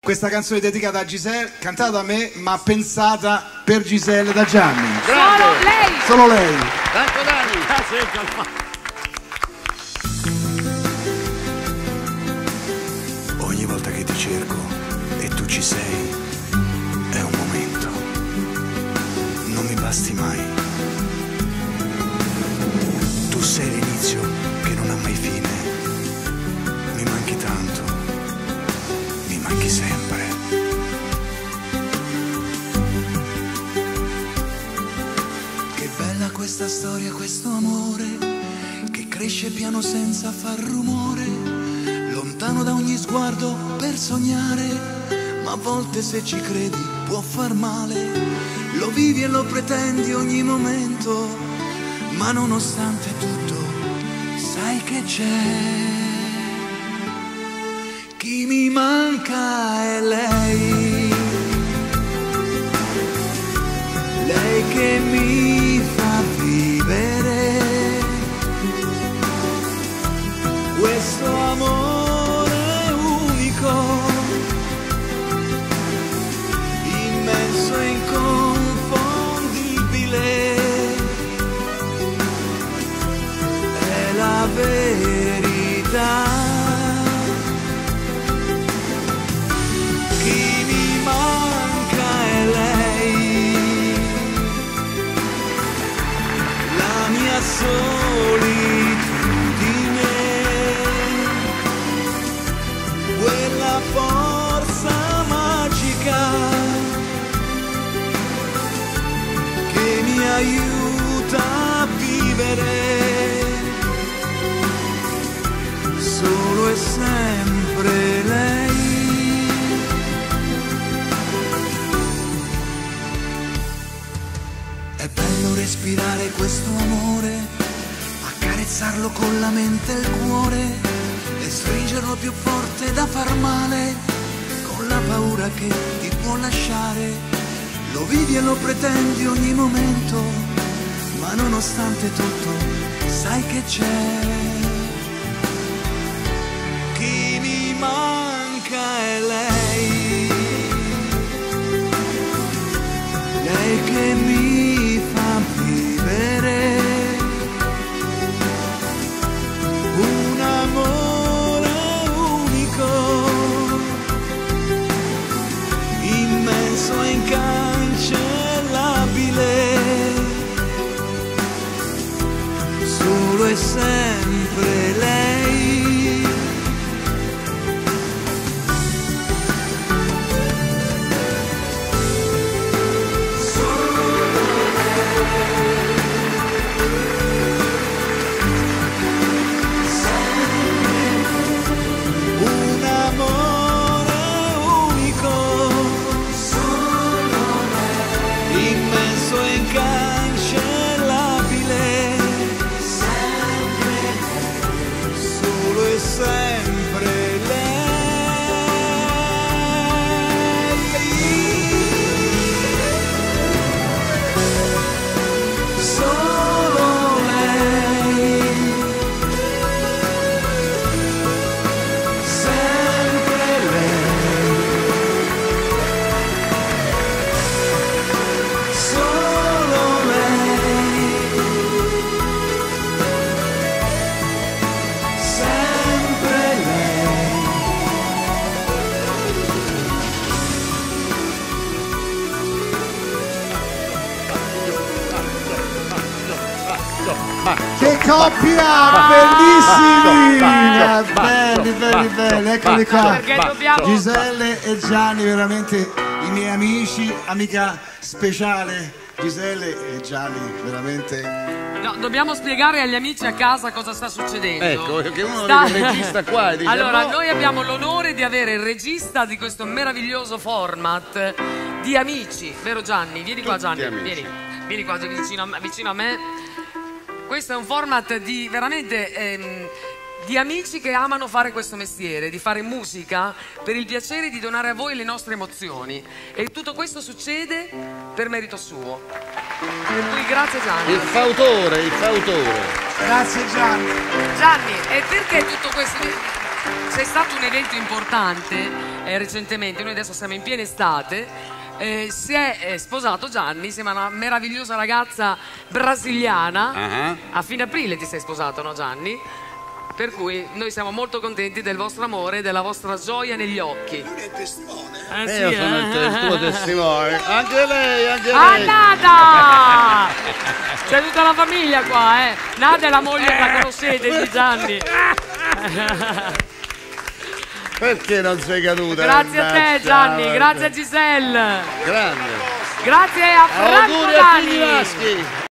Questa canzone è dedicata a Giselle, cantata da me, ma pensata per Giselle da Gianni. Grande. Solo lei! Solo lei! Ecco Dani! Ogni volta che ti cerco e tu ci sei, è un momento. Non mi basti mai. Tu sei l'inizio che non ha mai fine. Mi manchi tanto, mi manchi sempre. Che bella questa storia, questo amore che cresce piano senza far rumore, lontano da ogni sguardo per sognare, ma a volte se ci credi può far male. Lo vivi e lo pretendi ogni momento, ma nonostante tutto sai che c'è. Chi mi manca è lei, lei che mi fa vivere questo amore unico, immenso e inconfondibile, è la verità. Chi mi manca è lei, la mia solitudine, quella forza magica che mi aiuta a vivere solo e sempre lei. È bello respirare questo amore, accarezzarlo con la mente e il cuore e stringerlo più forte da far male, con la paura che ti può lasciare. Lo vivi e lo pretendi ogni momento, ma nonostante tutto sai che c'è. Chi mi manca è lei, lei che mi fa vivere un amore unico, immenso e incancellabile, solo e sempre lei. Un amore unico, immenso e incancellabile, solo e sempre lei. Solo lei. Sempre lei, solo lei, sempre lei. Che coppia! Bellissimi! Belli, eccoli qua. Perché dobbiamo... Giselle e Gianni, veramente i miei amici, amica speciale. Giselle e Gianni, veramente. No, dobbiamo spiegare agli amici a casa cosa sta succedendo. Ecco, che uno del regista qua e dice, allora, no. noi abbiamo l'onore di avere il regista di questo meraviglioso format di Amici, vero Gianni? Vieni qua Gianni, amici. vieni qua vicino a me. Questo è un format di veramente di amici che amano fare questo mestiere, di fare musica per il piacere di donare a voi le nostre emozioni. E tutto questo succede per merito suo. Per cui grazie Gianni. Il fautore. Grazie Gianni. Gianni, e perché tutto questo? c'è stato un evento importante recentemente, noi adesso siamo in piena estate, si è sposato Gianni insieme a una meravigliosa ragazza brasiliana. A fine aprile ti sei sposato, no Gianni? Per cui noi siamo molto contenti del vostro amore e della vostra gioia negli occhi. Lui è testimone. Io sono il tuo testimone. Anche lei, anche lei. Ah, Nada! C'è tutta la famiglia qua, eh. Nada è la moglie, la conoscete di Gianni. Perché non sei caduta? Grazie a te Gianni, grazie a Giselle. Grande. Grazie a Franco Auguri a Dani. tutti i maschi.